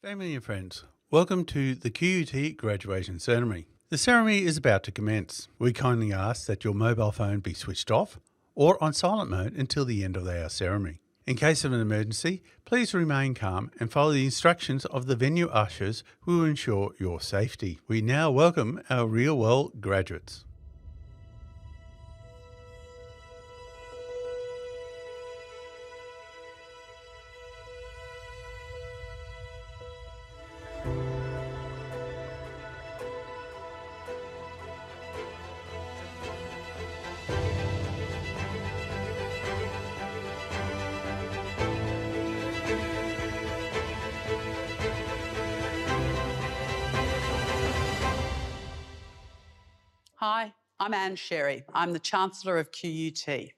Family and friends, welcome to the QUT graduation ceremony. The ceremony is about to commence. We kindly ask that your mobile phone be switched off or on silent mode until the end of our ceremony. In case of an emergency, please remain calm and follow the instructions of the venue ushers who will ensure your safety. We now welcome our real world graduates. Hi, I'm Anne Sherry. I'm the Chancellor of QUT.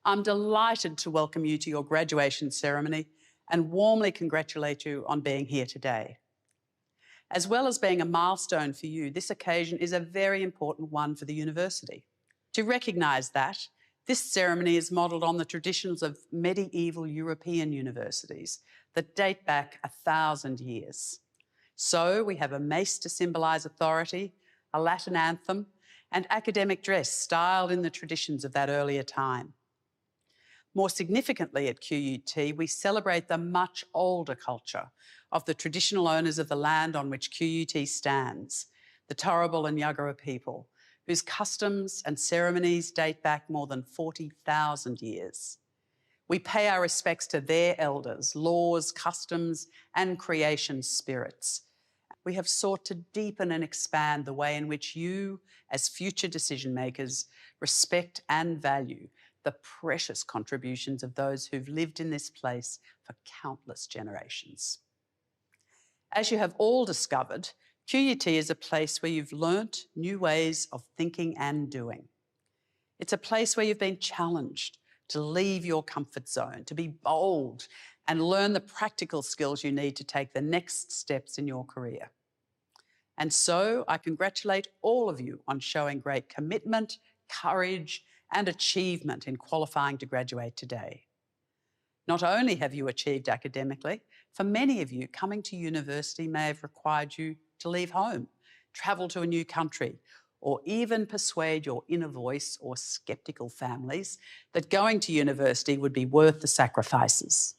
I'm delighted to welcome you to your graduation ceremony and warmly congratulate you on being here today. As well as being a milestone for you, this occasion is a very important one for the university. To recognise that, this ceremony is modelled on the traditions of medieval European universities that date back 1,000 years. So we have a mace to symbolise authority, a Latin anthem, and academic dress styled in the traditions of that earlier time. More significantly at QUT, we celebrate the much older culture of the traditional owners of the land on which QUT stands, the Turrbal and Yagara people, whose customs and ceremonies date back more than 40,000 years. We pay our respects to their elders, laws, customs, and creation spirits. We have sought to deepen and expand the way in which you, as future decision makers, respect and value the precious contributions of those who've lived in this place for countless generations. As you have all discovered, QUT is a place where you've learnt new ways of thinking and doing. It's a place where you've been challenged to leave your comfort zone, to be bold and learn the practical skills you need to take the next steps in your career. And so I congratulate all of you on showing great commitment, courage, and achievement in qualifying to graduate today. Not only have you achieved academically, for many of you, coming to university may have required you to leave home, travel to a new country, or even persuade your inner voice or sceptical families that going to university would be worth the sacrifices.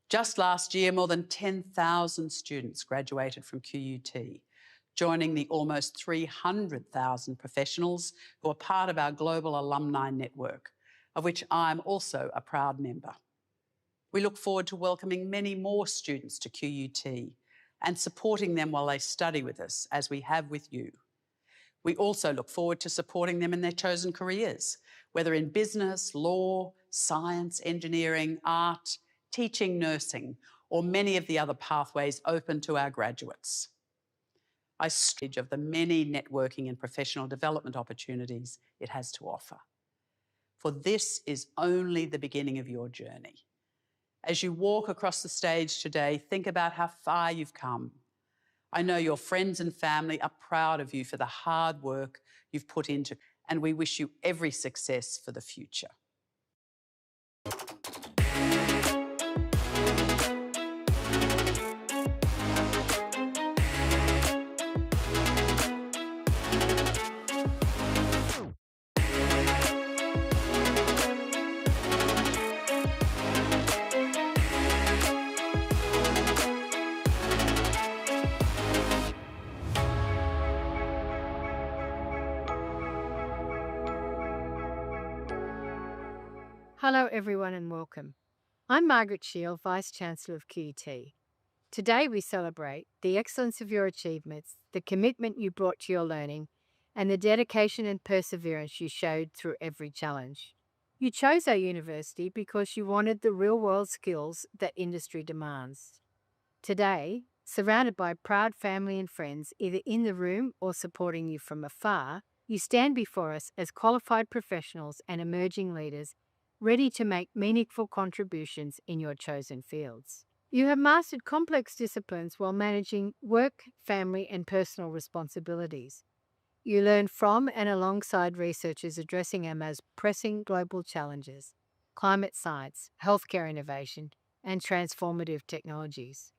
Just last year, more than 10,000 students graduated from QUT, joining the almost 300,000 professionals who are part of our global alumni network, of which I'm also a proud member. We look forward to welcoming many more students to QUT and supporting them while they study with us, as we have with you. We also look forward to supporting them in their chosen careers, whether in business, law, science, engineering, art, teaching, nursing, or many of the other pathways open to our graduates. I stretch of the many networking and professional development opportunities it has to offer. For this is only the beginning of your journey. As you walk across the stage today, think about how far you've come. I know your friends and family are proud of you for the hard work you've put into, and we wish you every success for the future. Hello everyone and welcome. I'm Margaret Shield, Vice-Chancellor of QUT. Today we celebrate the excellence of your achievements, the commitment you brought to your learning, and the dedication and perseverance you showed through every challenge. You chose our university because you wanted the real-world skills that industry demands. Today, surrounded by proud family and friends, either in the room or supporting you from afar, you stand before us as qualified professionals and emerging leaders ready to make meaningful contributions in your chosen fields. You have mastered complex disciplines while managing work, family, and personal responsibilities. You learn from and alongside researchers addressing our most pressing global challenges: climate science, healthcare innovation, and transformative technologies.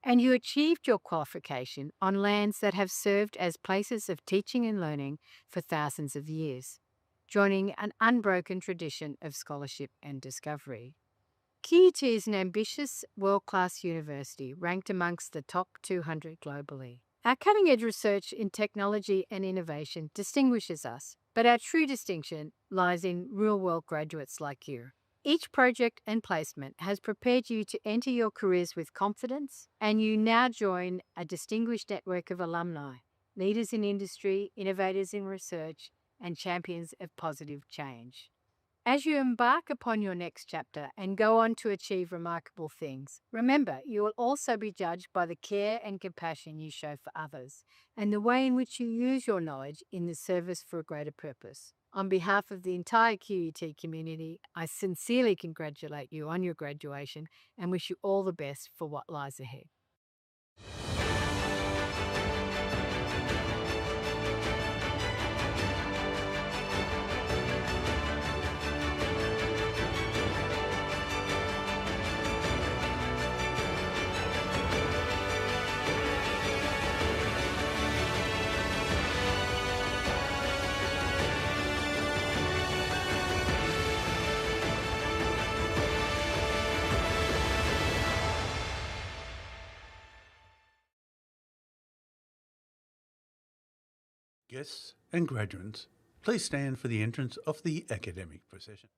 and you achieved your qualification on lands that have served as places of teaching and learning for thousands of years, joining an unbroken tradition of scholarship and discovery. QUT is an ambitious, world-class university ranked amongst the top 200 globally. Our cutting-edge research in technology and innovation distinguishes us, but our true distinction lies in real-world graduates like you. Each project and placement has prepared you to enter your careers with confidence, and you now join a distinguished network of alumni, leaders in industry, innovators in research, and champions of positive change. As you embark upon your next chapter and go on to achieve remarkable things, remember you will also be judged by the care and compassion you show for others and the way in which you use your knowledge in the service for a greater purpose. On behalf of the entire QUT community, I sincerely congratulate you on your graduation and wish you all the best for what lies ahead. Guests and graduates, please stand for the entrance of the academic procession.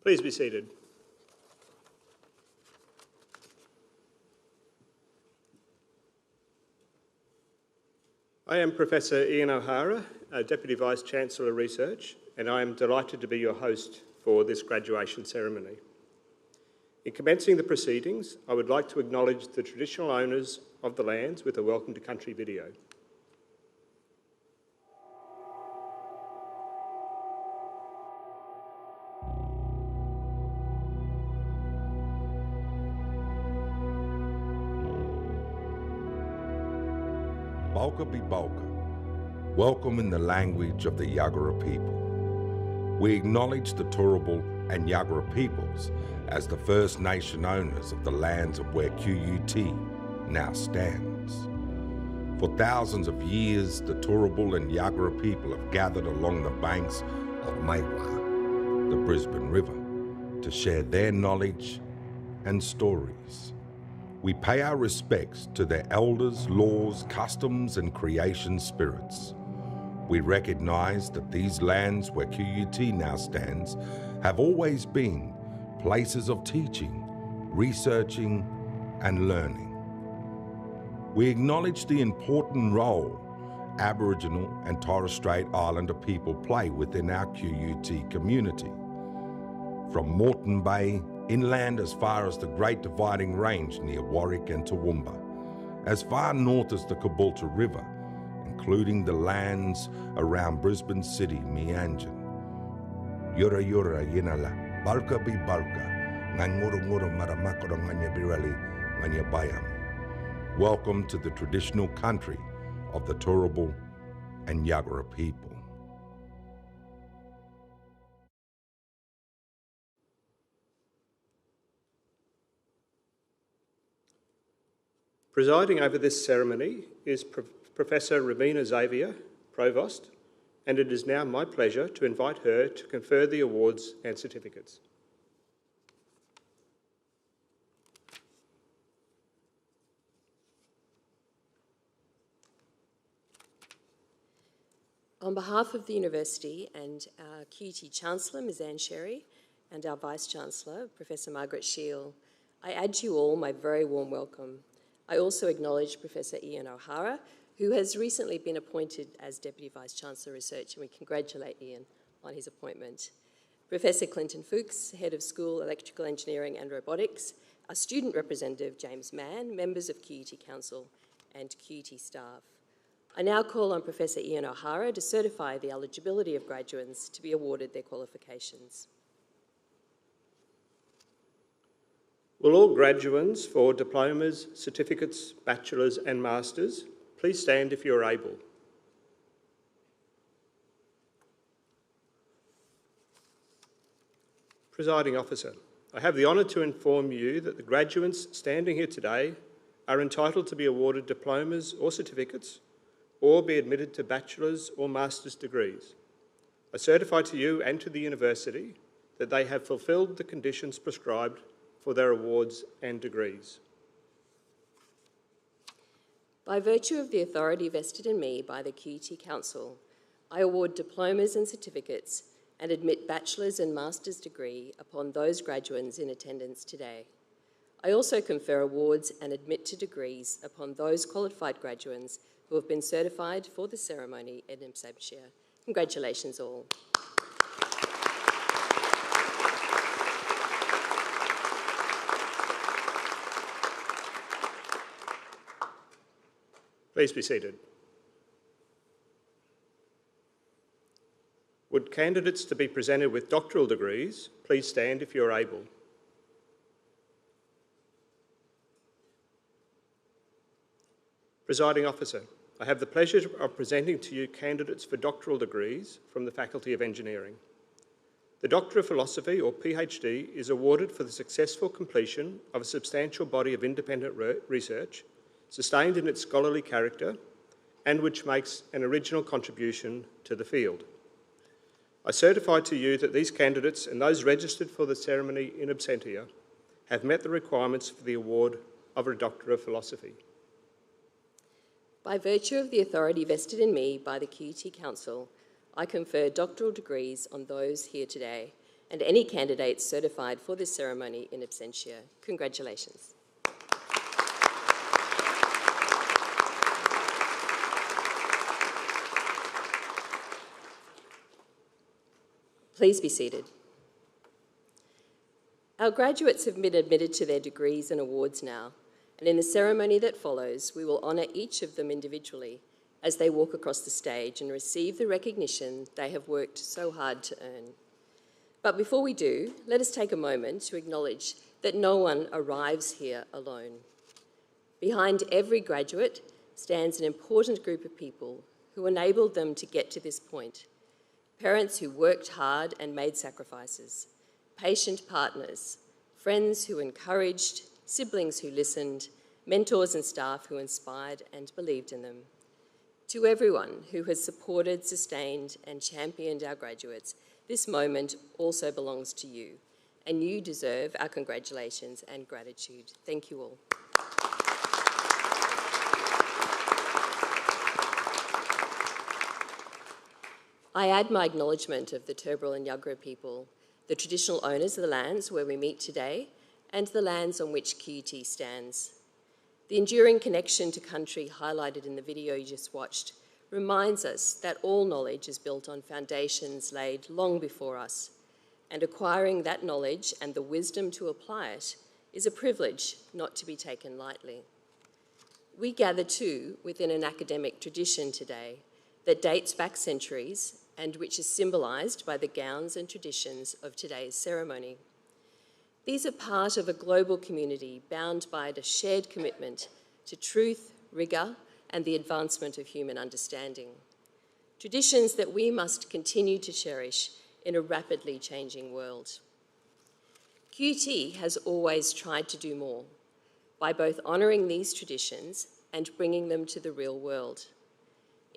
Please be seated. I am Professor Ian O'Hara, Deputy Vice-Chancellor Research, and I am delighted to be your host for this graduation ceremony. In commencing the proceedings, I would like to acknowledge the traditional owners of the lands with a Welcome to Country video. Balka be Balka. Welcome in the language of the Yagara people. We acknowledge the Turrbal and Yagara peoples as the First Nation owners of the lands of where QUT now stands. For thousands of years, the Turrbal and Yagara people have gathered along the banks of Maiwa, the Brisbane River, to share their knowledge and stories. We pay our respects to their elders, laws, customs, and creation spirits. We recognise that these lands where QUT now stands have always been places of teaching, researching, and learning. We acknowledge the important role Aboriginal and Torres Strait Islander people play within our QUT community. From Moreton Bay, inland as far as the Great Dividing Range near Warwick and Toowoomba, as far north as the Caboolture River, including the lands around Brisbane City, Meanjin. Yura yura yinala, balka bi balka, nganguru maramakoro nganya birali, nganya bayam. Welcome to the traditional country of the Turrbal and Yagara people. Presiding over this ceremony is Professor Ravina Xavier, Provost, and it is now my pleasure to invite her to confer the awards and certificates. On behalf of the University and our QUT Chancellor, Ms Anne Sherry, and our Vice-Chancellor, Professor Margaret Shiel, I add to you all my very warm welcome. I also acknowledge Professor Ian O'Hara, who has recently been appointed as Deputy Vice-Chancellor Research, and we congratulate Ian on his appointment. Professor Clinton Fuchs, Head of School Electrical Engineering and Robotics, our Student Representative James Mann, members of QUT Council and QUT staff. I now call on Professor Ian O'Hara to certify the eligibility of graduates to be awarded their qualifications. Will all graduates for diplomas, certificates, bachelors and masters please stand if you're able. Presiding Officer, I have the honour to inform you that the graduates standing here today are entitled to be awarded diplomas or certificates or be admitted to bachelor's or master's degrees. I certify to you and to the University that they have fulfilled the conditions prescribed for their awards and degrees. By virtue of the authority vested in me by the QUT Council, I award diplomas and certificates and admit bachelor's and master's degree upon those graduates in attendance today. I also confer awards and admit to degrees upon those qualified graduates who have been certified for the ceremony in absentia. Congratulations all. Please be seated. Would candidates to be presented with doctoral degrees please stand if you're able. Presiding Officer, I have the pleasure of presenting to you candidates for doctoral degrees from the Faculty of Engineering. The Doctor of Philosophy, or PhD, is awarded for the successful completion of a substantial body of independent research, sustained in its scholarly character, and which makes an original contribution to the field. I certify to you that these candidates and those registered for the ceremony in absentia have met the requirements for the award of a Doctor of Philosophy. By virtue of the authority vested in me by the QUT Council, I confer doctoral degrees on those here today and any candidates certified for this ceremony in absentia. Congratulations. Please be seated. Our graduates have been admitted to their degrees and awards now, and in the ceremony that follows, we will honour each of them individually as they walk across the stage and receive the recognition they have worked so hard to earn. But before we do, let us take a moment to acknowledge that no one arrives here alone. Behind every graduate stands an important group of people who enabled them to get to this point. Parents who worked hard and made sacrifices, patient partners, friends who encouraged, siblings who listened, mentors and staff who inspired and believed in them. To everyone who has supported, sustained and championed our graduates, this moment also belongs to you, and you deserve our congratulations and gratitude. Thank you all. I add my acknowledgement of the Turrbal and Yuggera people, the traditional owners of the lands where we meet today, and the lands on which QUT stands. The enduring connection to country highlighted in the video you just watched reminds us that all knowledge is built on foundations laid long before us, and acquiring that knowledge and the wisdom to apply it is a privilege not to be taken lightly. We gather too within an academic tradition today that dates back centuries and which is symbolised by the gowns and traditions of today's ceremony. These are part of a global community bound by a shared commitment to truth, rigour, and the advancement of human understanding. Traditions that we must continue to cherish in a rapidly changing world. QUT has always tried to do more by both honouring these traditions and bringing them to the real world.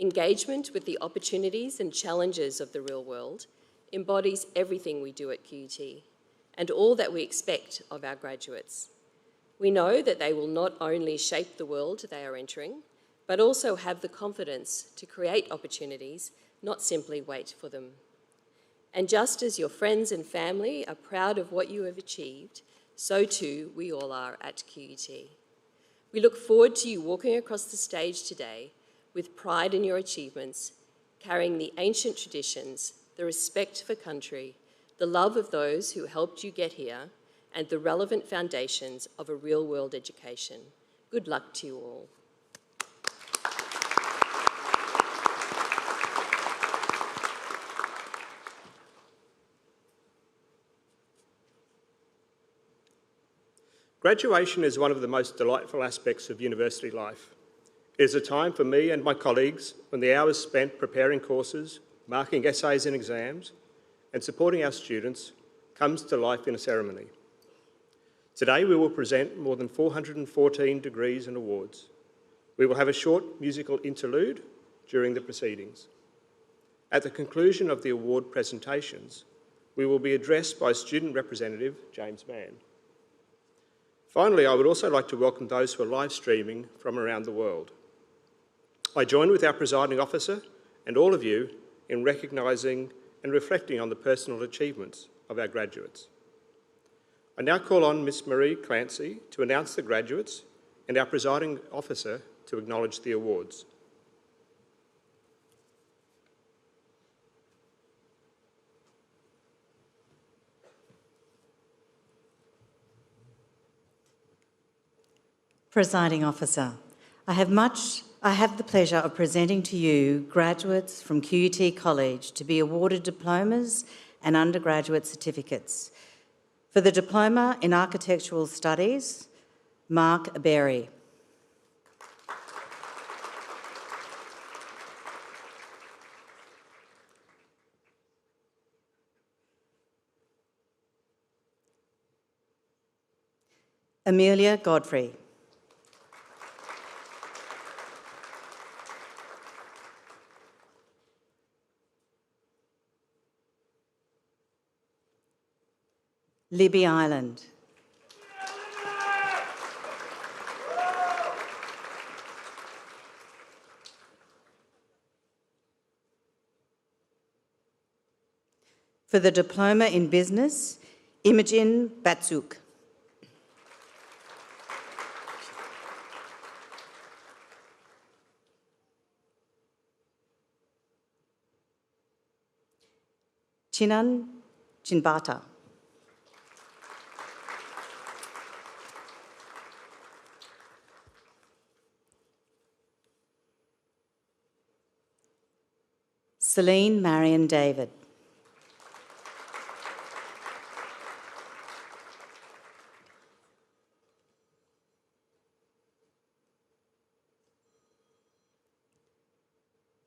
Engagement with the opportunities and challenges of the real world embodies everything we do at QUT and all that we expect of our graduates. We know that they will not only shape the world they are entering, but also have the confidence to create opportunities, not simply wait for them. And just as your friends and family are proud of what you have achieved, so too we all are at QUT. We look forward to you walking across the stage today with pride in your achievements, carrying the ancient traditions, the respect for country, the love of those who helped you get here, and the relevant foundations of a real-world education. Good luck to you all. Graduation is one of the most delightful aspects of university life. It is a time for me and my colleagues when the hours spent preparing courses, marking essays and exams, and supporting our students comes to life in a ceremony. Today we will present more than 414 degrees and awards. We will have a short musical interlude during the proceedings. At the conclusion of the award presentations, we will be addressed by Student Representative James Mann. Finally, I would also like to welcome those who are live streaming from around the world. I join with our presiding officer and all of you in recognising and reflecting on the personal achievements of our graduates. I now call on Ms Marie Clancy to announce the graduates and our presiding officer to acknowledge the awards. Presiding Officer, I have the pleasure of presenting to you graduates from QUT College to be awarded diplomas and undergraduate certificates. For the Diploma in Architectural Studies, Mark Berry. Amelia Godfrey. Libby Island. For the Diploma in Business, Imogen Batsuk. Chinan Chinbata. Celine Marion David.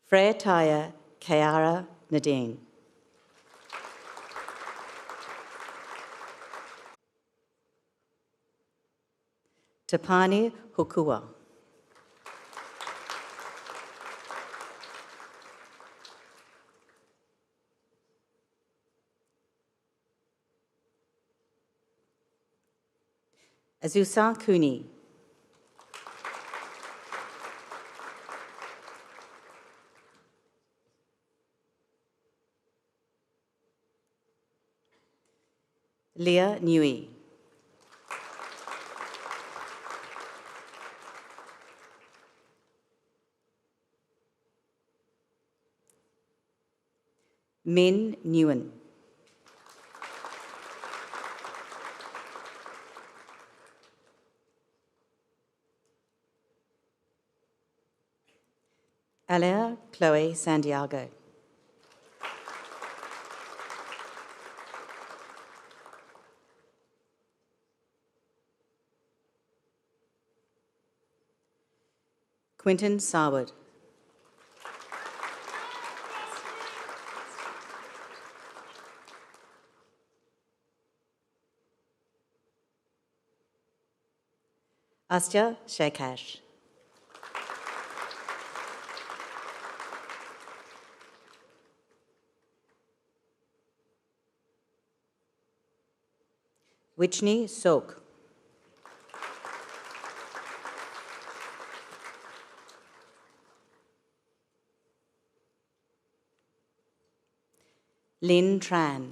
Freya Taya Kiara Nadine. Tapani Hukua. Azusa Kuni. Leah Nui. Min Nguyen. Alea Chloe Santiago. Quinton Sarwood. Astya Shekash. Whitney Sok. Lin Tran.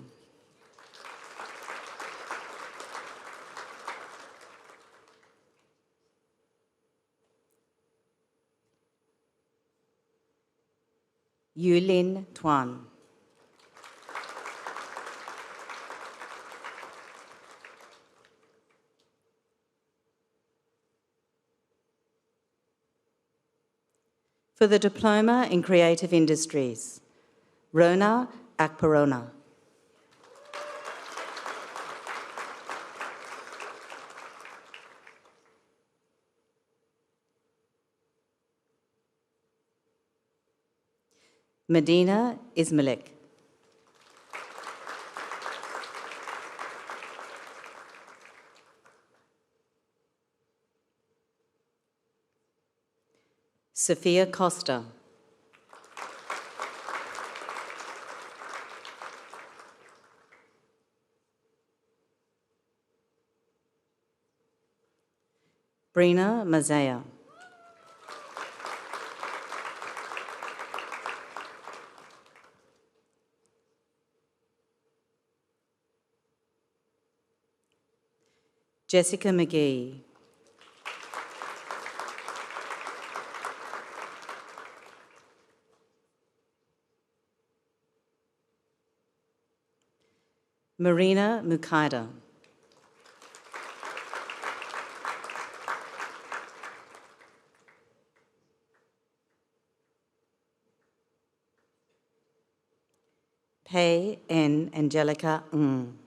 Yulin Tuan. For the Diploma in Creative Industries, Rona Akparona. Medina Ismailik. Sophia Costa. Brina Mazaya. Jessica McGee. Marina Mukaida. Pei N. Angelica Ng.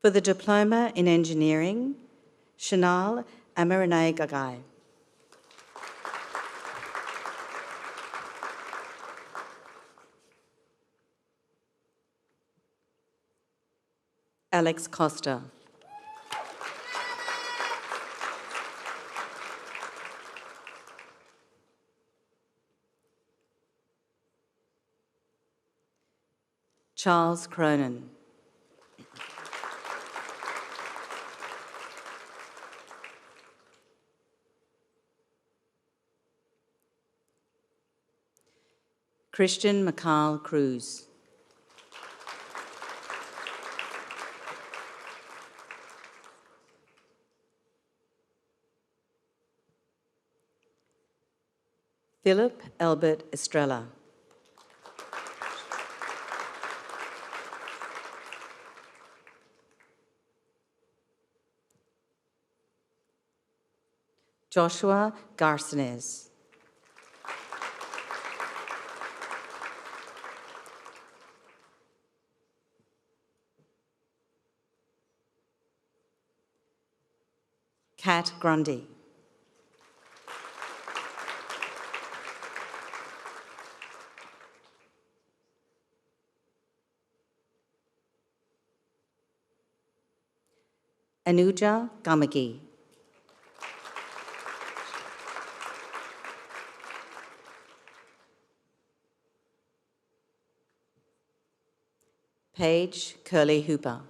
For the Diploma in Engineering, Shanal Amirane Gagai. Alex Costa. Charles Cronin. Christian McCall Cruz. Philip Albert Estrella. Joshua Garcines. Kat Grundy. Anuja Gamagi. Paige Curley Hooper.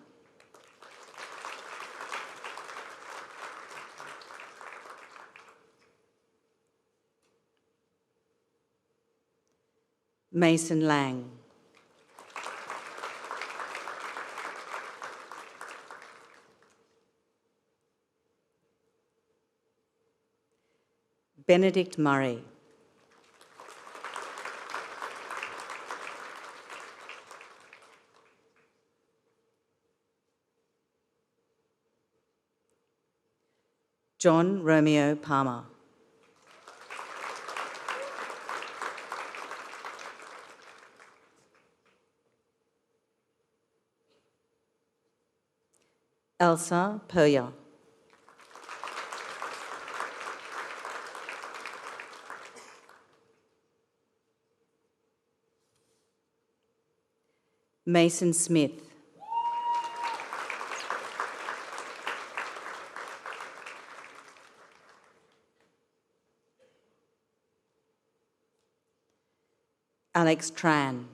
Mason Lang. Benedict Murray. John Romeo Palmer. Elsa Perya. Mason Smith. Alex Tran.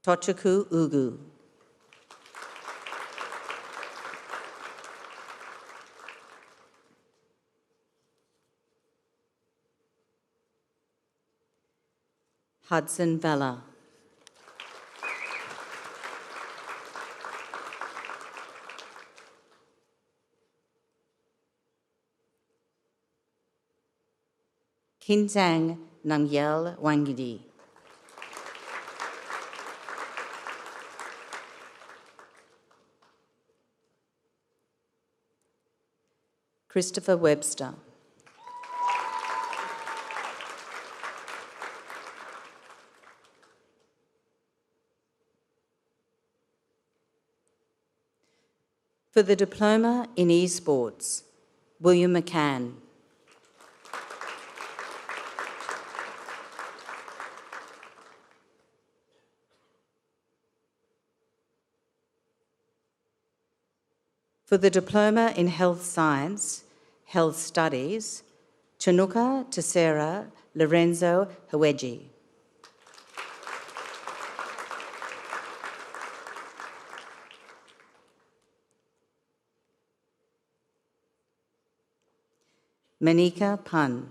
Tochaku Ugu. Hudson Vella. Kinzang Namgyel Wangidi. Christopher Webster. For the Diploma in Esports, William McCann. For the Diploma in Health Science, Health Studies, Chanuka Tessera Lorenzo Haweji. Manika Pan.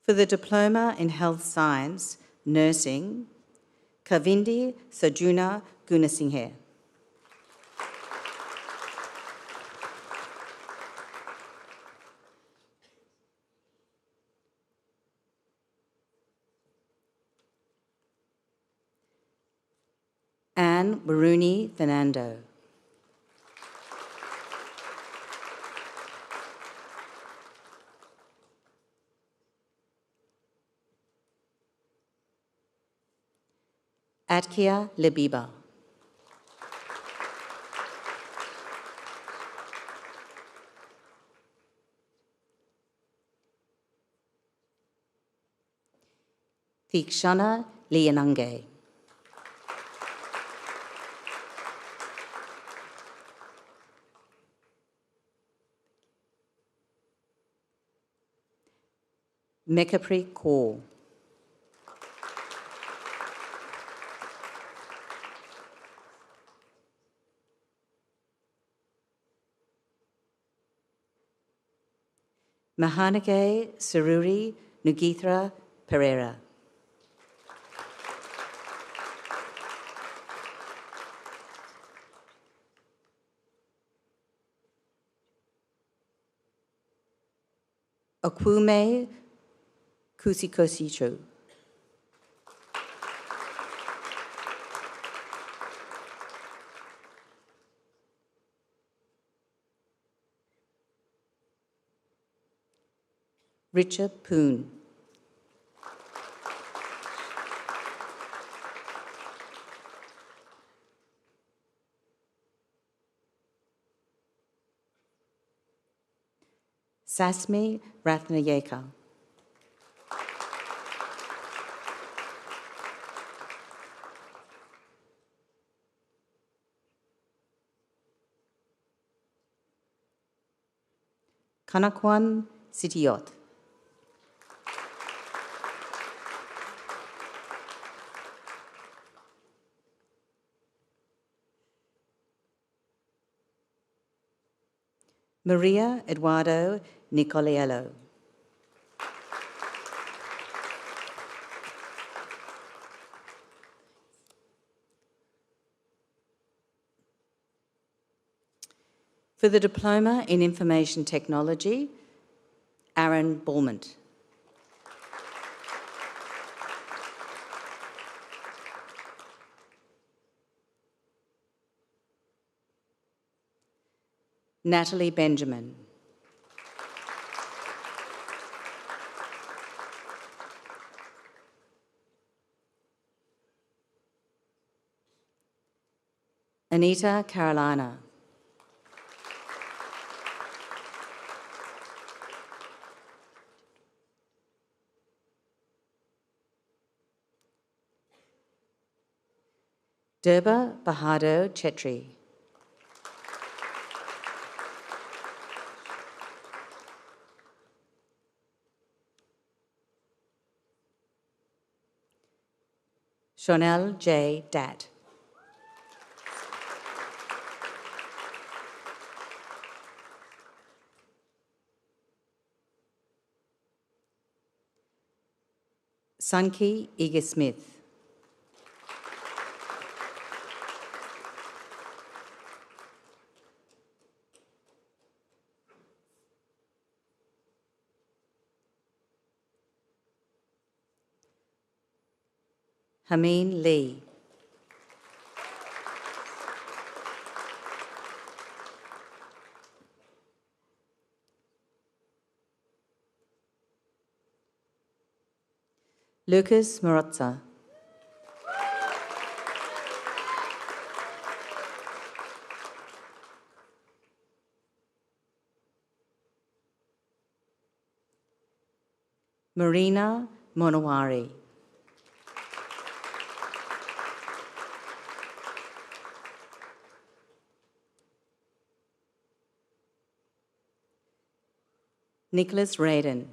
For the Diploma in Health Science, Nursing, Kavindi Sajuna Gunasinghe. Anne Baruni Fernando. Atkia Lebiba. Thikshana Lianange. Mekapri Kaur. Mahanage Saruri Nugithra Pereira. Okume Kusikosicho. Richard Poon. Sasmi Rathnayeka. Kanakwan Sitiot. Maria Eduardo Nicoliello. For the Diploma in Information Technology, Aaron Bulmont. Natalie Benjamin. Anita Carolina. Durba Bahadur Chetri. Shonel J. Dat. Sunki Eager Smith. Hameen Lee. Lucas Marotza. Marina Monowari. Nicholas Radin.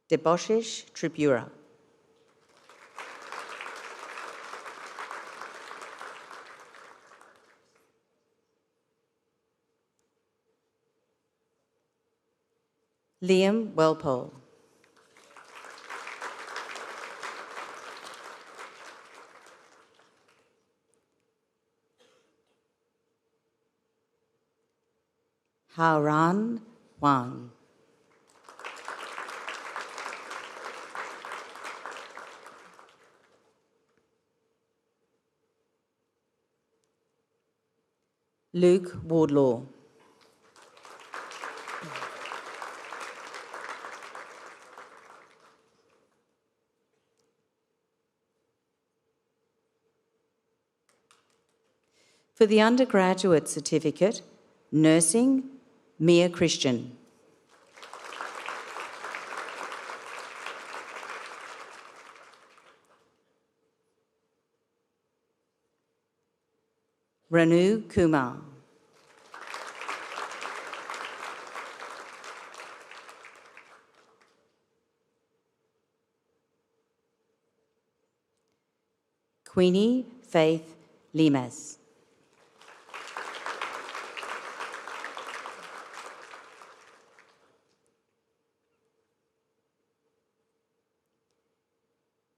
Deboshish Tripura. Liam Welpole. Haoran Wang. Luke Wardlaw. For the undergraduate certificate, Nursing, Mia Christian. Ranu Kumar. Queenie Faith Limas.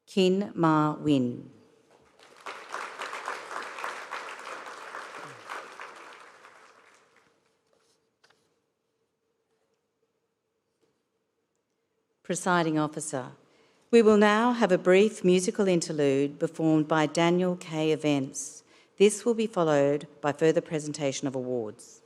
Kin Ma Win. Presiding Officer, we will now have a brief musical interlude performed by Daniel K. Events. This will be followed by further presentation of awards.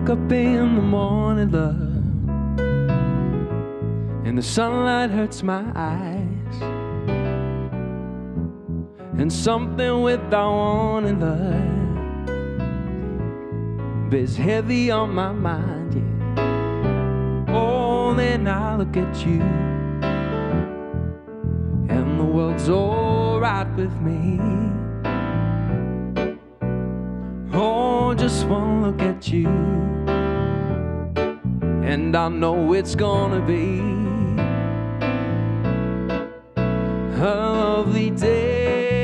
woke up in the morning, love, and the sunlight hurts my eyes, and something without warning, love, bears heavy on my mind, yeah. Oh, then I look at you, and the world's alright with me. Oh, just one look at you, and I know it's gonna be a lovely day,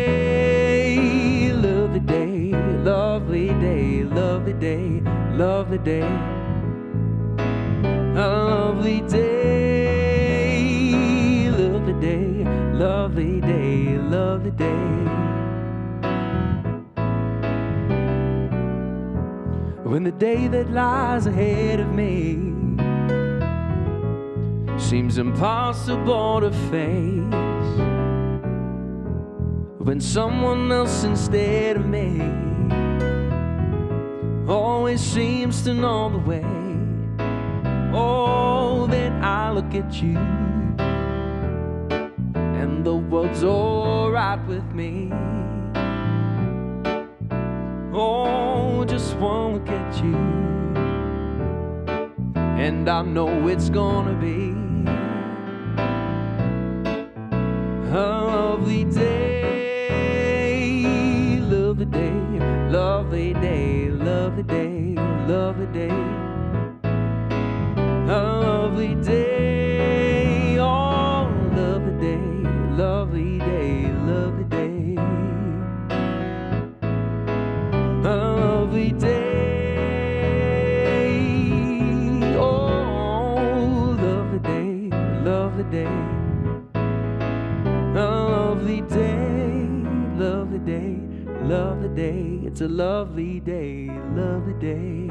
lovely day, lovely day, lovely day, lovely day, a lovely day, lovely day, lovely day, lovely day. When the day that lies ahead of me seems impossible to face, when someone else instead of me always seems to know the way, oh, then I look at you, and the world's alright with me. Oh, just one look at you, and I know it's gonna be a lovely day, lovely day, lovely day, lovely day, lovely day, a lovely day, oh, lovely day, lovely day, lovely day. A lovely day, oh, lovely day, lovely day, a lovely day, lovely day, lovely day. It's a lovely day, lovely day.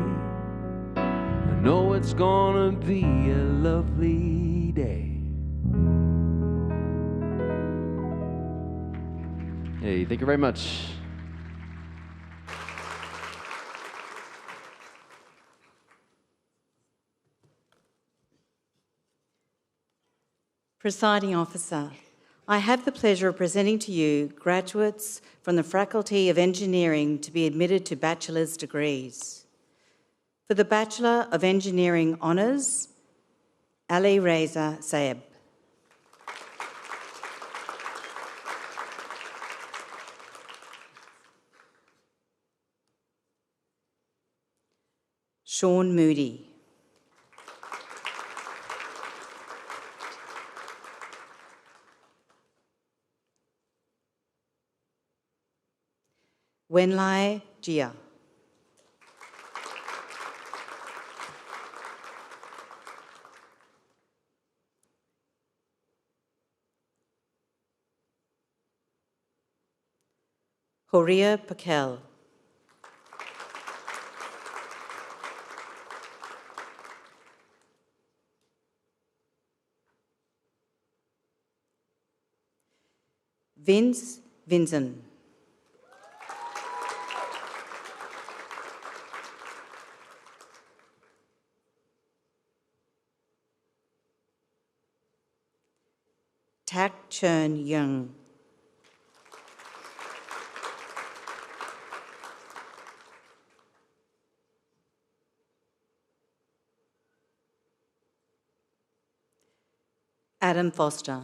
I know it's gonna be a lovely day. Hey, thank you very much. Presiding Officer, I have the pleasure of presenting to you graduates from the Faculty of Engineering to be admitted to bachelor's degrees. For the Bachelor of Engineering Honours, Ali Reza Saeb. Sean Moody. Wenlai Jia. Horia Pakel. Vince Vinzen. Tak Chern Young. Adam Foster.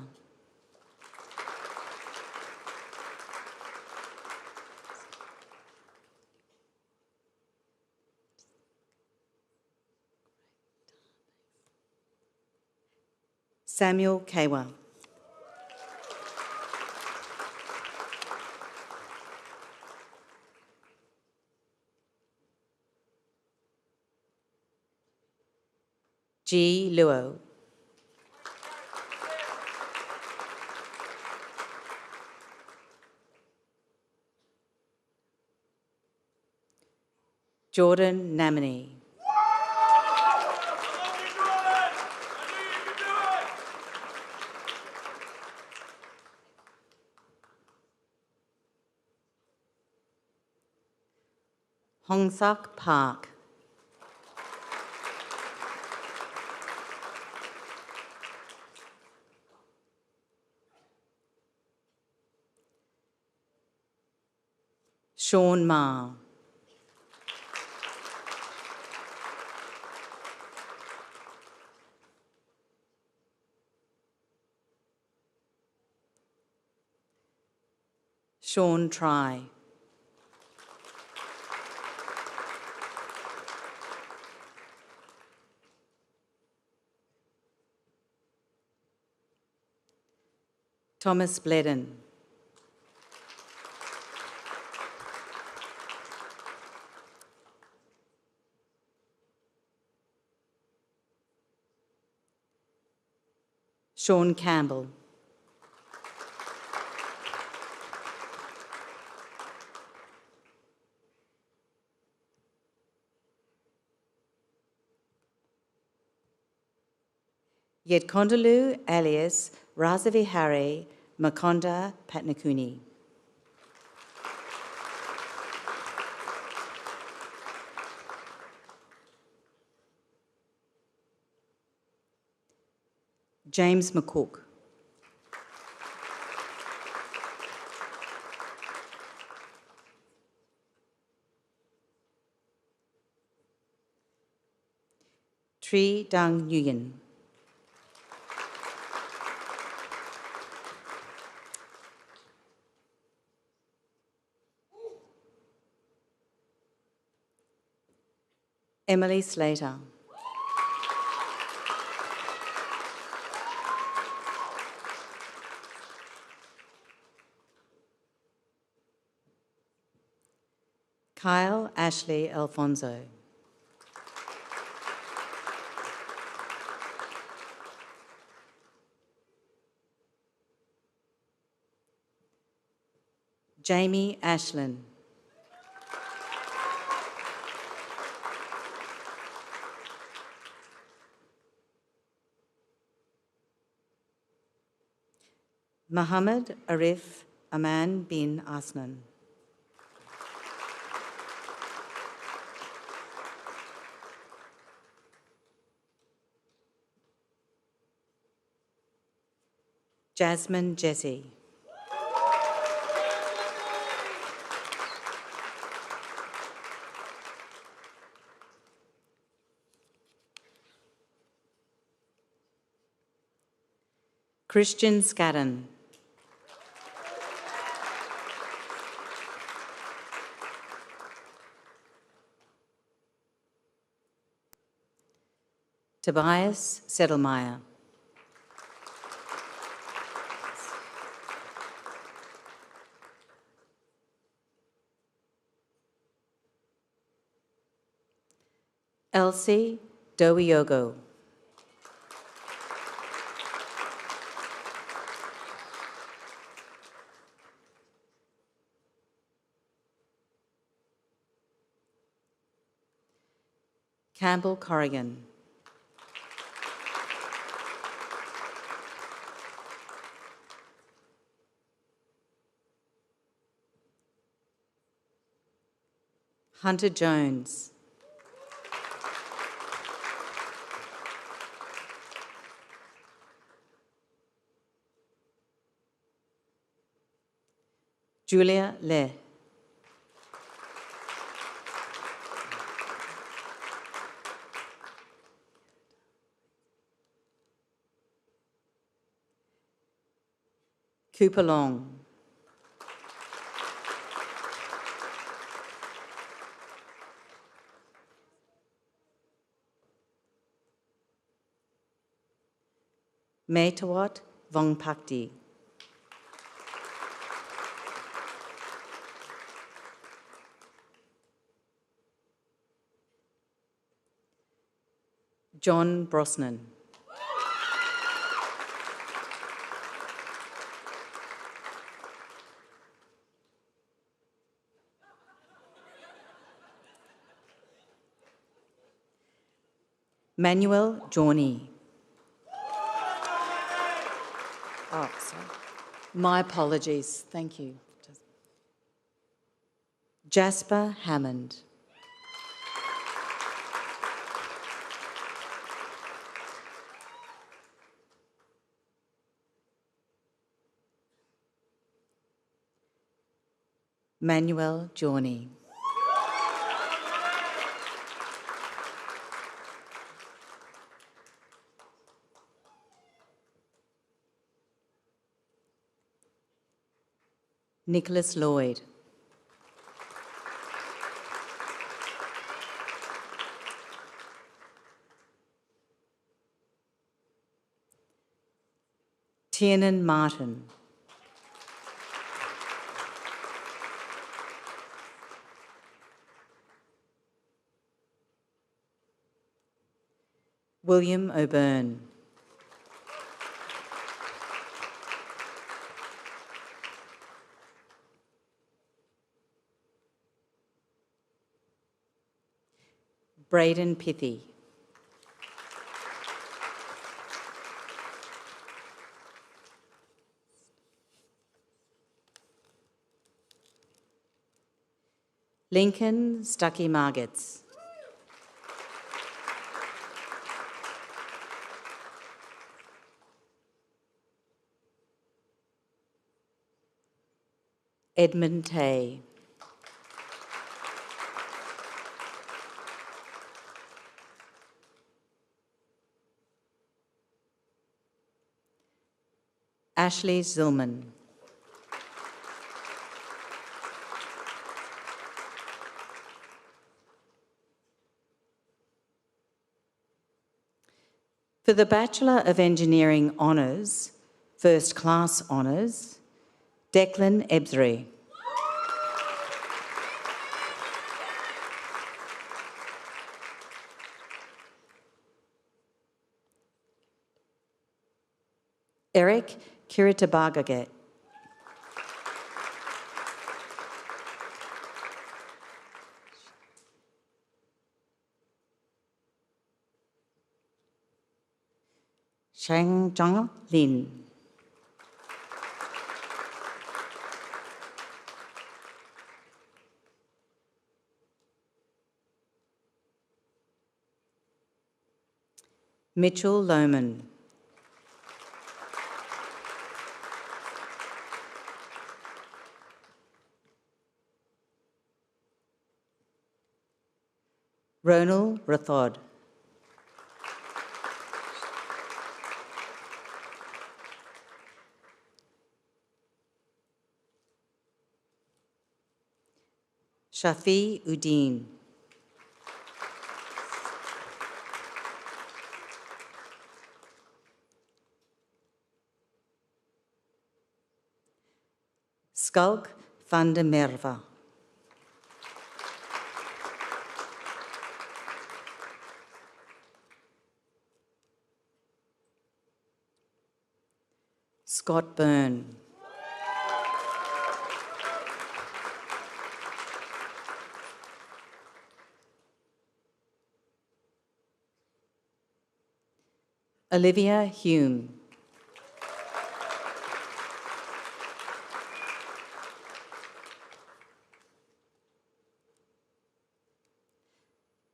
Samuel Kawa. G. Luo. Jordan Namini. Hong Sak Park. Sean Ma. Sean Try. Thomas Bledden. Sean Campbell. Yetkondalu alias Razavihari Makonda Patnakuni. James McCook. Tri Dang Nguyen. Emily Slater. Kyle Ashley Alfonso. Jamie Ashlin. Muhammad Arif Aman bin Asnan. Jasmine Jesse. Christian Scadden. Tobias Settlemeyer. Elsie Dowiogo. Campbell Corrigan. Hunter Jones. Julia Le. Cooper Long. Meitawat Vongpakdi. John Brosnan. Manuel Jorney. Oh, sorry. My apologies. Thank you. Jasper Hammond. Manuel Jorney. Nicholas Lloyd. Tiernan Martin. William O'Byrne. Braden Pithy. Lincoln Stuckey Margetts. Edmund Tay. Ashley Zillman. For the Bachelor of Engineering Honours, First Class Honours, Declan Ebsbury. Eric Kiritabagaget. Shang Zhang Lin. Mitchell Lohman. Ronald Rathod. Shafi Udin. Skulk van der Merwe. Scott Byrne. Olivia Hume.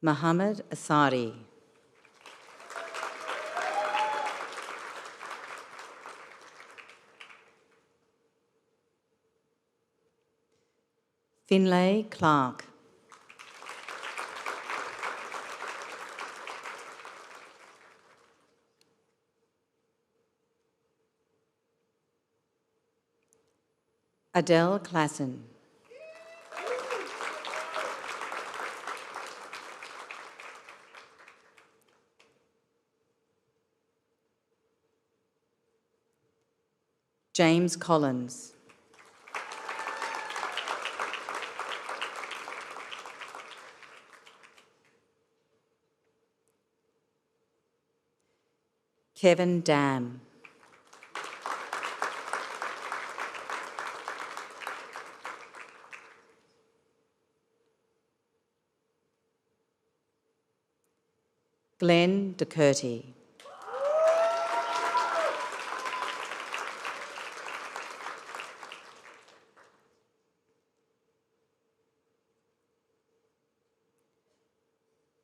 Mohammed Asadi. Finlay Clark. Adele Klassen. James Collins. Kevin Dam. Glenn DeCurty.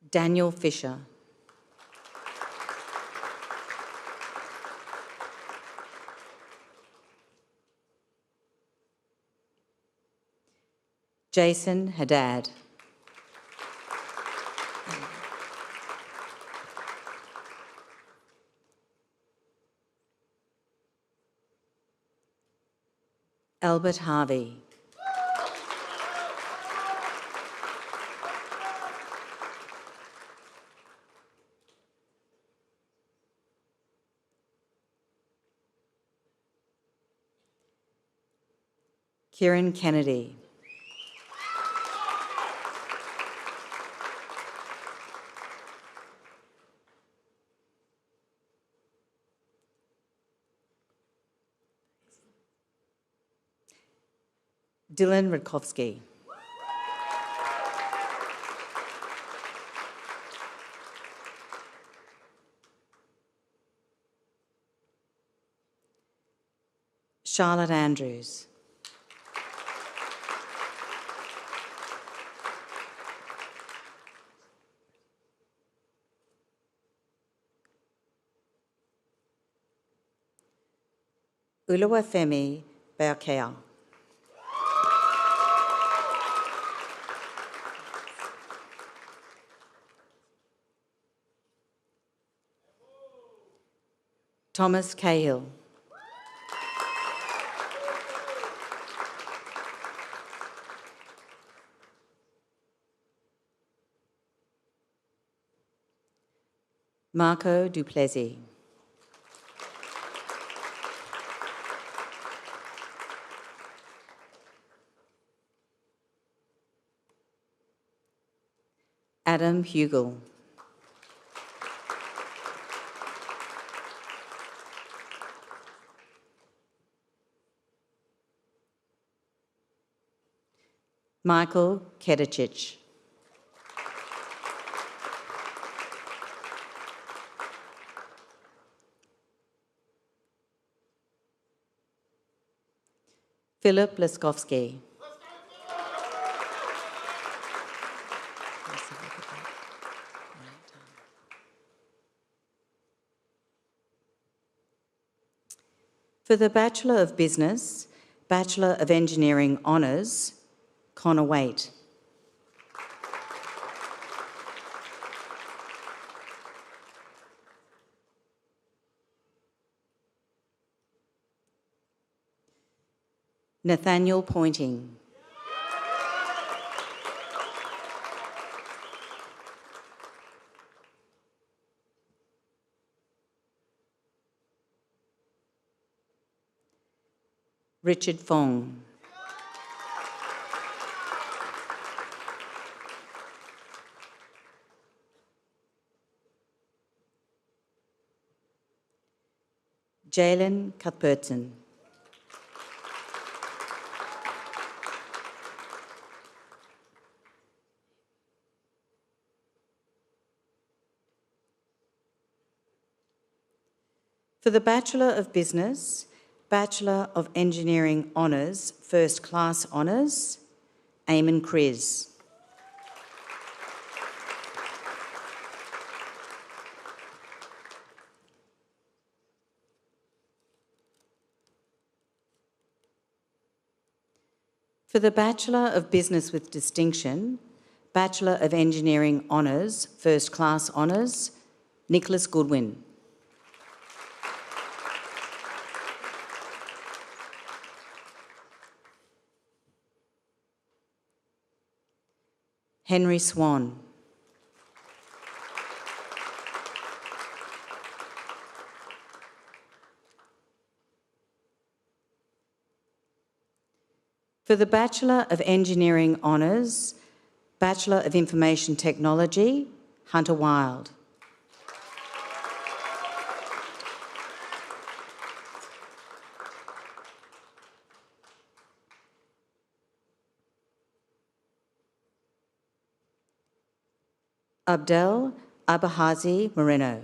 Daniel Fisher. Jason Haddad. Albert Harvey. Kieran Kennedy. Dylan Rutkowski. Charlotte Andrews. Uluwafemi Baokea. Thomas Cahill. Marco Duplessis. Adam Hugel. Michael Kedicic. Philip Leskovsky. For the Bachelor of Business, Bachelor of Engineering Honours, Connor Waite. Nathaniel Pointing. Richard Fong. Jalen Cuthbertson. For the Bachelor of Business, Bachelor of Engineering Honours, First Class Honours, Eamon Kriz. For the Bachelor of Business with Distinction, Bachelor of Engineering Honours, First Class Honours, Nicholas Goodwin. Henry Swan. For the Bachelor of Engineering Honours, Bachelor of Information Technology, Hunter Wild. Abdel Abahazi Moreno.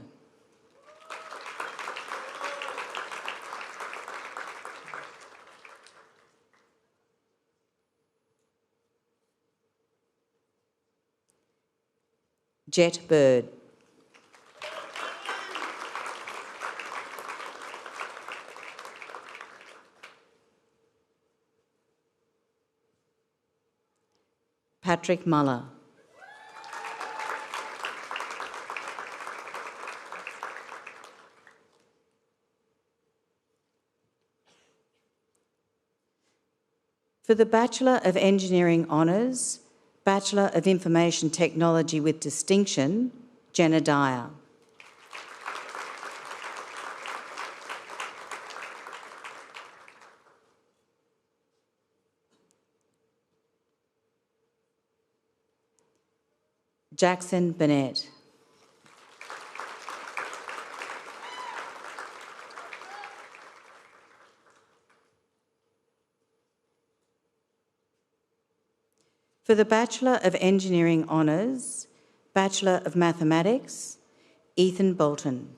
Jet Bird. Patrick Muller. For the Bachelor of Engineering Honours, Bachelor of Information Technology with Distinction, Jenna Dyer. Jackson Burnett. For the Bachelor of Engineering Honours, Bachelor of Mathematics, Ethan Bolton.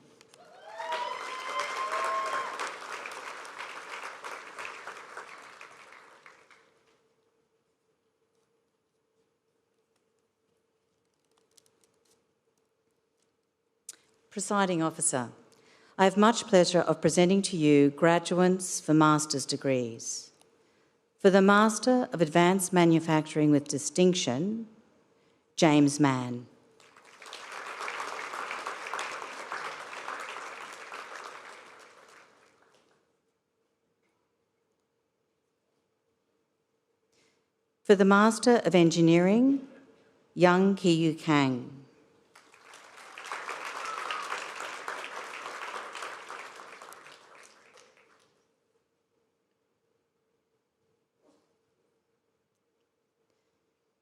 Presiding Officer, I have much pleasure of presenting to you graduates for master's degrees. For the Master of Advanced Manufacturing with Distinction, James Mann. For the Master of Engineering, Young Ki-Yu Kang.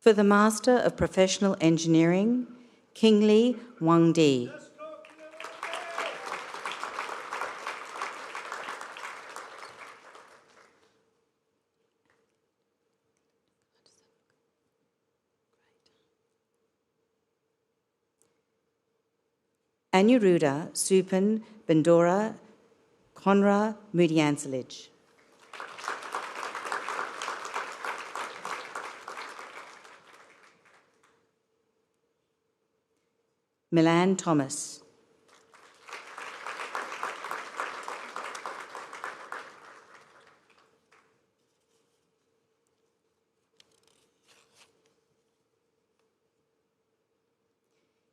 For the Master of Professional Engineering, Kingsley Wang Di. Anuruddha Supan Bandora Konra Mudiansalich. Milan Thomas.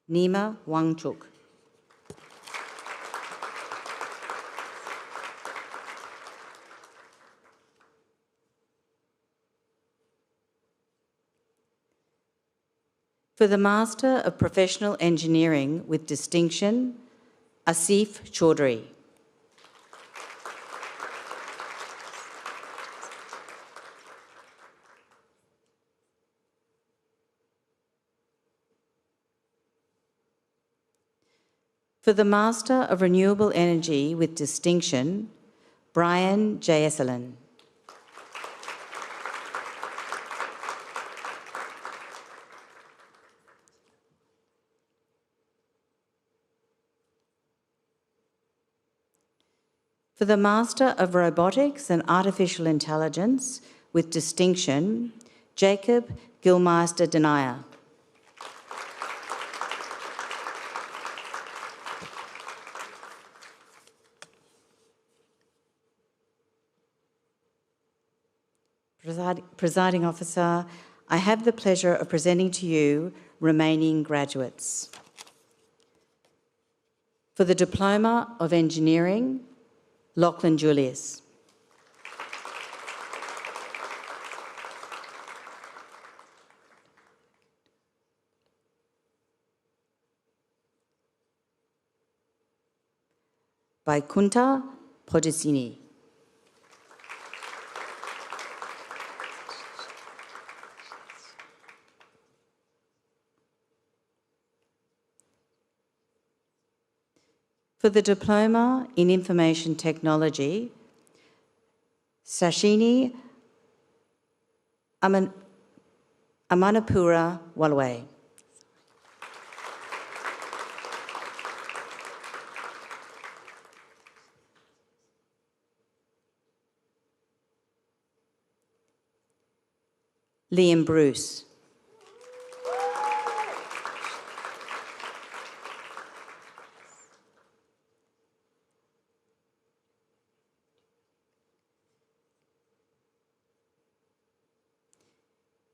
Nima Wangchuk. For the Master of Professional Engineering with Distinction, Asif Chaudhry. For the Master of Renewable Energy with Distinction, Brian Jayesalan. For the Master of Robotics and Artificial Intelligence with Distinction, Jacob Gilmeister Denier. Presiding Officer, I have the pleasure of presenting to you remaining graduates. For the Diploma of Engineering, Lachlan Julius. Vaikunta Podesini. For the Diploma in Information Technology, Sashini Amanapura Walway. Liam Bruce.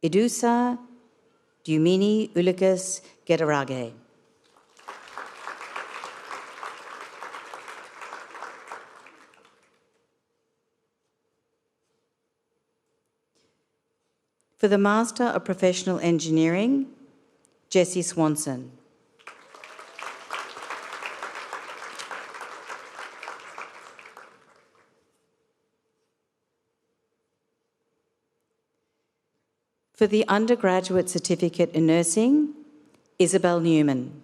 Idusa Dumini Ulikas Gedarage. For the Master of Professional Engineering, Jessie Swanson. For the Undergraduate Certificate in Nursing, Isabel Newman.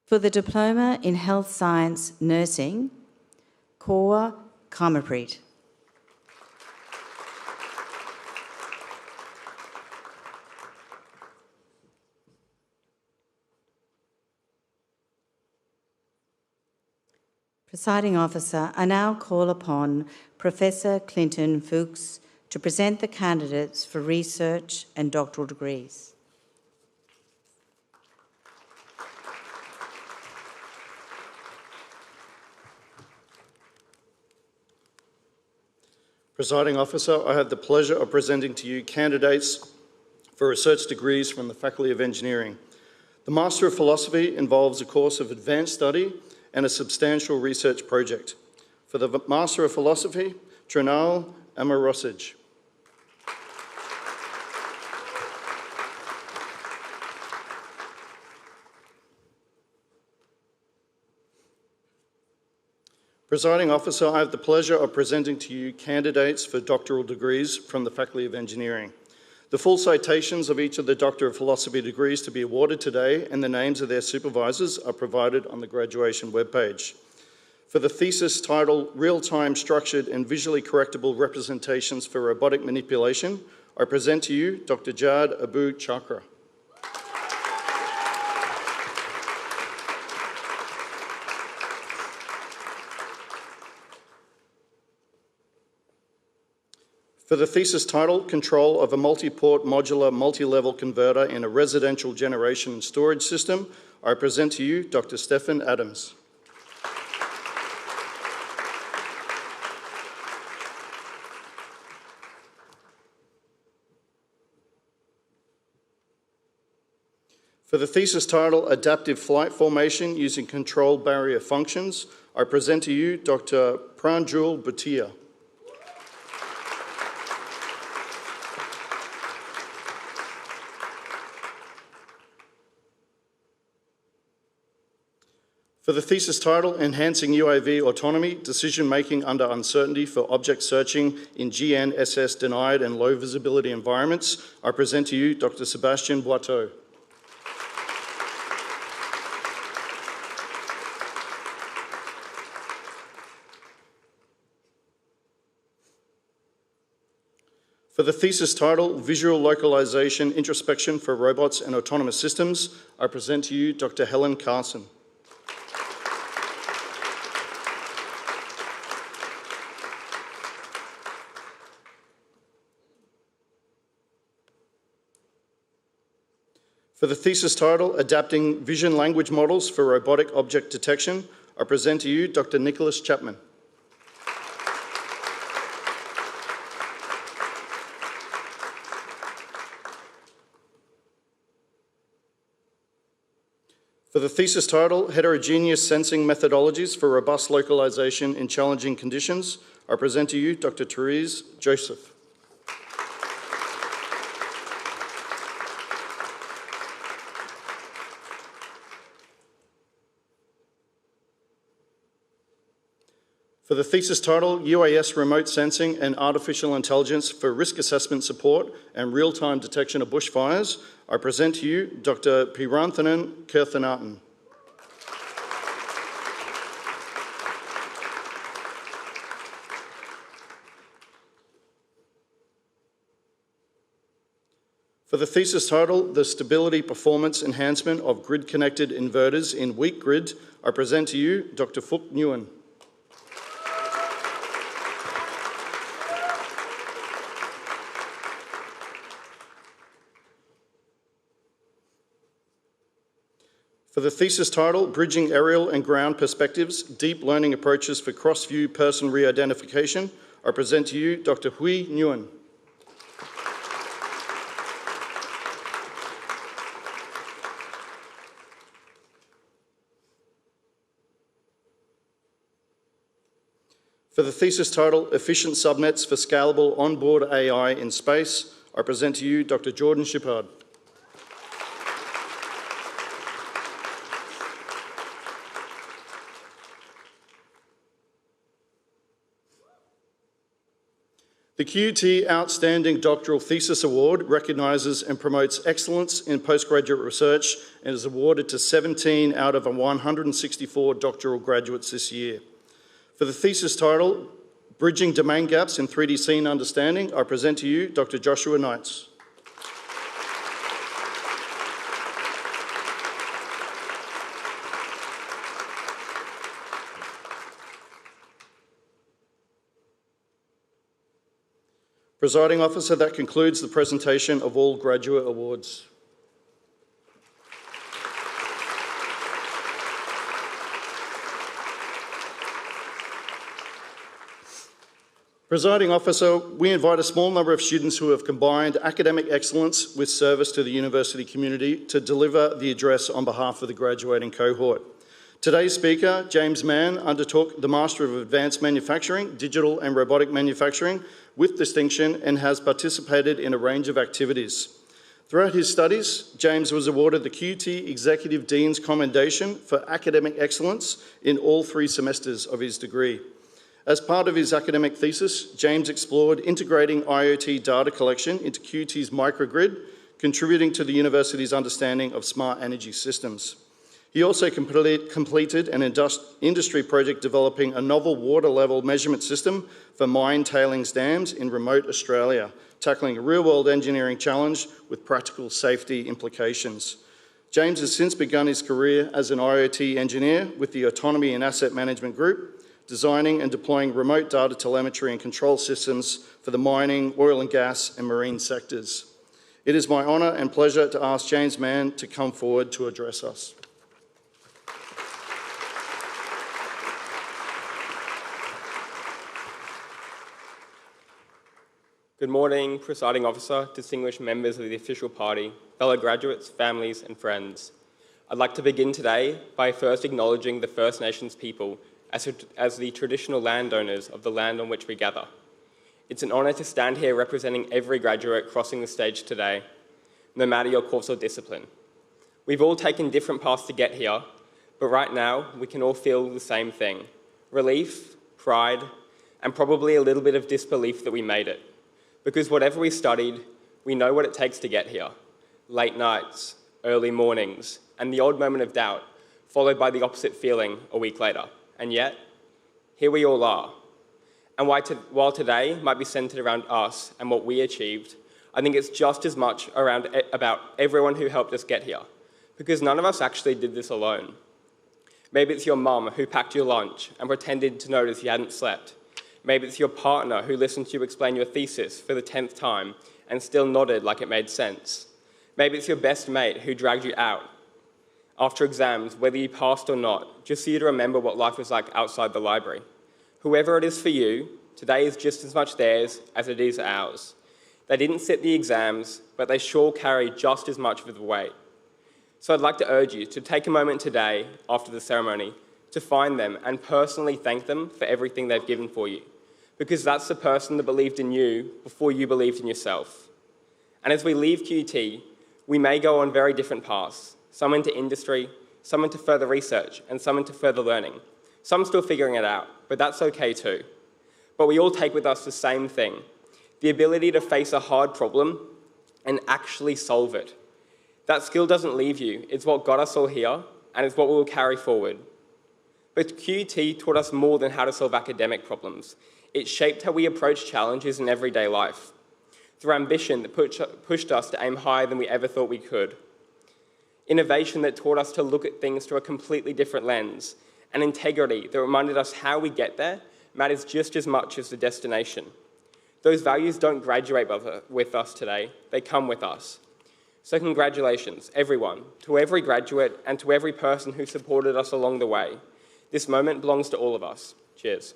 For the Diploma in Health Science Nursing, Kaur Kamapreet. Presiding Officer, I now call upon Professor Clinton Fuchs to present the candidates for research and doctoral degrees. Presiding Officer, I have the pleasure of presenting to you candidates for research degrees from the Faculty of Engineering. The Master of Philosophy involves a course of advanced study and a substantial research project. For the Master of Philosophy, Trinal Amarosij. Presiding Officer, I have the pleasure of presenting to you candidates for doctoral degrees from the Faculty of Engineering. The full citations of each of the Doctor of Philosophy degrees to be awarded today and the names of their supervisors are provided on the graduation webpage. For the thesis titled Real-Time Structured and Visually Correctable Representations for Robotic Manipulation, I present to you Dr. Jad Abu Chakra. For the thesis title, Control of a Multi-Port Modular Multi-Level Converter in a Residential Generation and Storage System, I present to you Dr. Stephan Adams. For the thesis title, Adaptive Flight Formation Using Control Barrier Functions, I present to you Dr. Pranjul Bhatia. For the thesis title, Enhancing UAV Autonomy, Decision-Making Under Uncertainty for Object Searching in GNSS Denied and Low Visibility Environments, I present to you Dr. Sebastian Boiteau. For the thesis title, Visual Localization Introspection for Robots and Autonomous Systems, I present to you Dr. Helen Carson. For the thesis title, Adapting Vision Language Models for Robotic Object Detection, I present to you Dr. Nicholas Chapman. For the thesis title, Heterogeneous Sensing Methodologies for Robust Localization in Challenging Conditions, I present to you Dr. Therese Joseph. For the thesis title, UAS Remote Sensing and Artificial Intelligence for Risk Assessment Support and Real-Time Detection of Bushfires, I present to you Dr. Piranthanan Kirthanartan. For the thesis title, The Stability Performance Enhancement of Grid-Connected Inverters in Weak Grid, I present to you Dr. Phuc Nguyen. For the thesis title, Bridging Aerial and Ground Perspectives, Deep Learning Approaches for Cross-View Person Re-Identification, I present to you Dr. Hui Nguyen. For the thesis title, Efficient Subnets for Scalable Onboard AI in Space, I present to you Dr. Jordan Shippard. The QUT Outstanding Doctoral Thesis Award recognises and promotes excellence in postgraduate research and is awarded to 17 out of 164 doctoral graduates this year. For the thesis title, Bridging Domain Gaps in 3D Scene Understanding, I present to you Dr. Joshua Knights. Presiding Officer, that concludes the presentation of all graduate awards. Presiding Officer, we invite a small number of students who have combined academic excellence with service to the university community to deliver the address on behalf of the graduating cohort. Today's speaker, James Mann, undertook the Master of Advanced Manufacturing, Digital and Robotic Manufacturing with distinction and has participated in a range of activities. Throughout his studies, James was awarded the QUT Executive Dean's Commendation for Academic Excellence in all 3 semesters of his degree. As part of his academic thesis, James explored integrating IoT data collection into QUT's microgrid, contributing to the university's understanding of smart energy systems. He also completed an industry project developing a novel water level measurement system for mine tailings dams in remote Australia, tackling a real-world engineering challenge with practical safety implications. James has since begun his career as an IoT engineer with the Autonomy and Asset Management Group, designing and deploying remote data telemetry and control systems for the mining, oil and gas and marine sectors. It is my honour and pleasure to ask James Mann to come forward to address us. Good morning, Presiding Officer, distinguished members of the official party, fellow graduates, families and friends. I'd like to begin today by first acknowledging the First Nations people as the traditional landowners of the land on which we gather. It's an honour to stand here representing every graduate crossing the stage today, no matter your course or discipline. We've all taken different paths to get here, but right now we can all feel the same thing: relief, pride, and probably a little bit of disbelief that we made it. Because whatever we studied, we know what it takes to get here. Late nights, early mornings, and the odd moment of doubt, followed by the opposite feeling a week later. And yet, here we all are. And while today might be centred around us and what we achieved, I think it's just as much about everyone who helped us get here, because none of us actually did this alone. Maybe it's your mum who packed your lunch and pretended to notice you hadn't slept. Maybe it's your partner who listened to you explain your thesis for the 10th time and still nodded like it made sense. Maybe it's your best mate who dragged you out after exams, whether you passed or not, just so you to remember what life was like outside the library. Whoever it is for you, today is just as much theirs as it is ours. They didn't sit the exams, but they sure carry just as much of the weight. So I'd like to urge you to take a moment today, after the ceremony, to find them and personally thank them for everything they've given for you, because that's the person that believed in you before you believed in yourself. And as we leave QUT, we may go on very different paths, some into industry, some into further research, and some into further learning. Some still figuring it out, but that's okay too. But we all take with us the same thing: the ability to face a hard problem and actually solve it. That skill doesn't leave you. It's what got us all here, and it's what we will carry forward. But QUT taught us more than how to solve academic problems. It shaped how we approach challenges in everyday life, through ambition that pushed us to aim higher than we ever thought we could, innovation that taught us to look at things through a completely different lens, and integrity that reminded us how we get there matters just as much as the destination. Those values don't graduate with us today, they come with us. So congratulations, everyone, to every graduate and to every person who supported us along the way. This moment belongs to all of us. Cheers.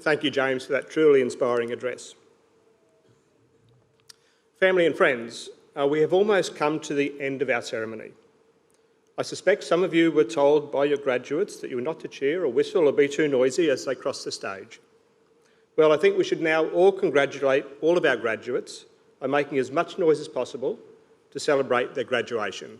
Thank you, James, for that truly inspiring address. Family and friends, we have almost come to the end of our ceremony. I suspect some of you were told by your graduates that you were not to cheer or whistle or be too noisy as they cross the stage. Well, I think we should now all congratulate all of our graduates by making as much noise as possible to celebrate their graduation.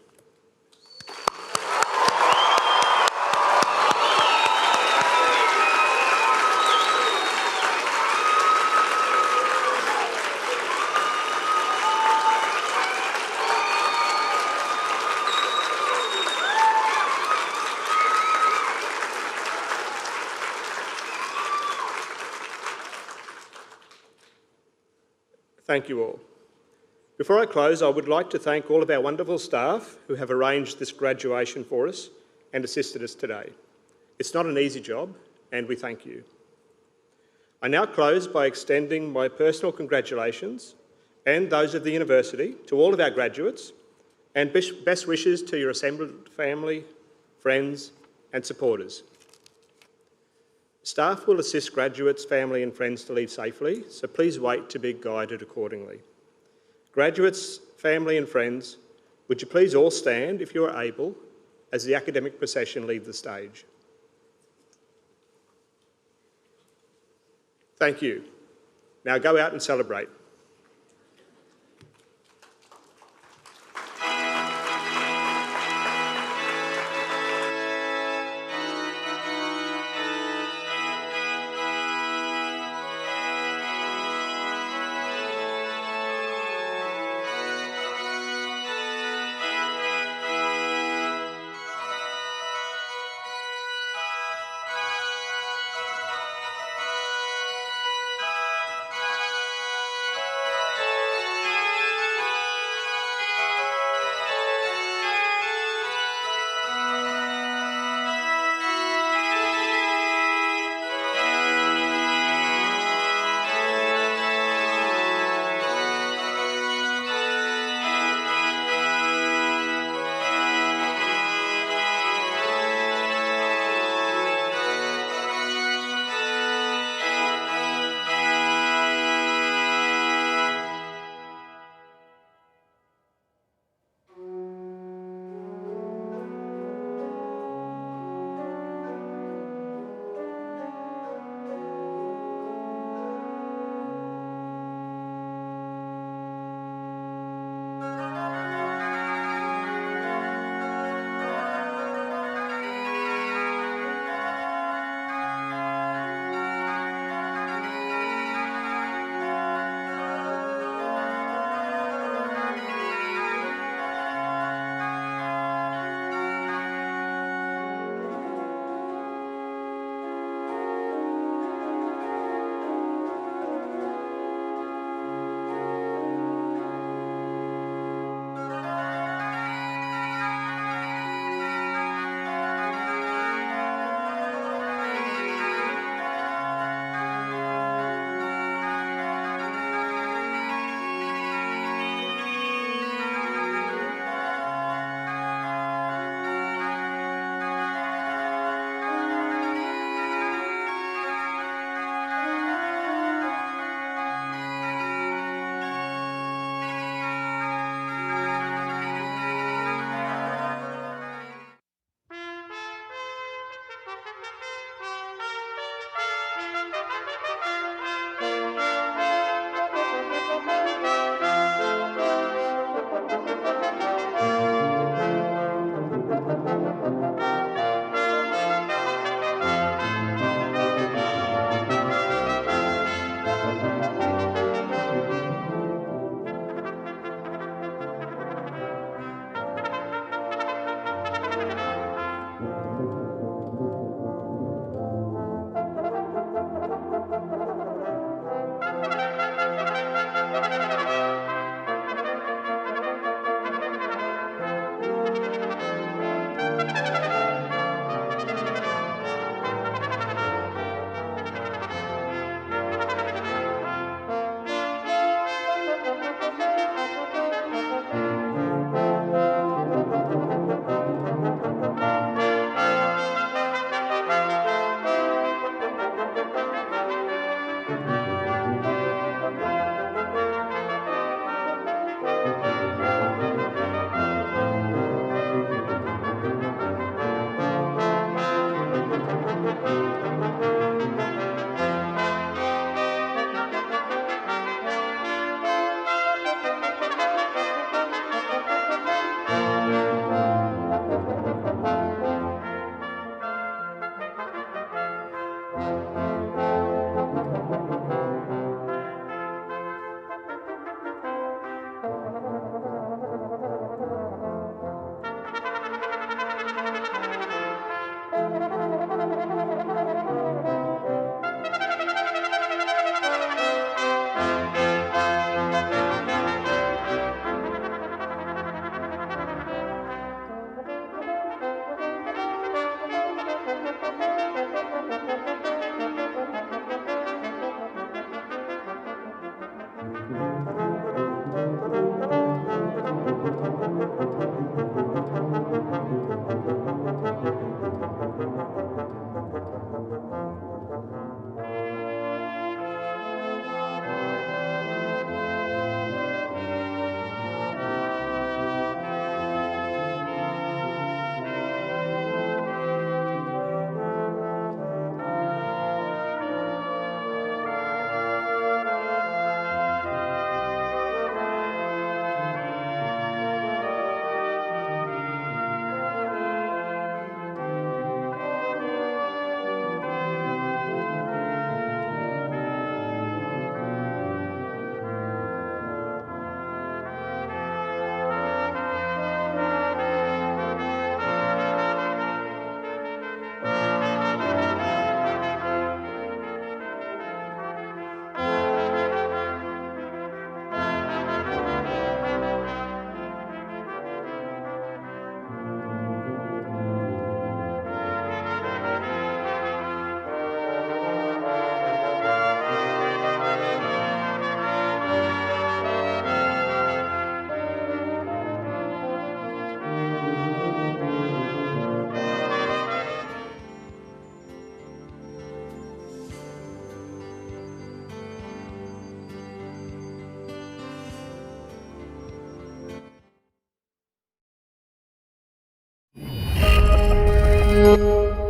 Thank you all. Before I close, I would like to thank all of our wonderful staff who have arranged this graduation for us and assisted us today. It's not an easy job, and we thank you. I now close by extending my personal congratulations and those of the university to all of our graduates, and best wishes to your assembled family, friends, and supporters. Staff will assist graduates, family and friends to leave safely, so please wait to be guided accordingly. Graduates, family and friends, would you please all stand, if you are able, as the academic procession leave the stage. Thank you. Now go out and celebrate. you.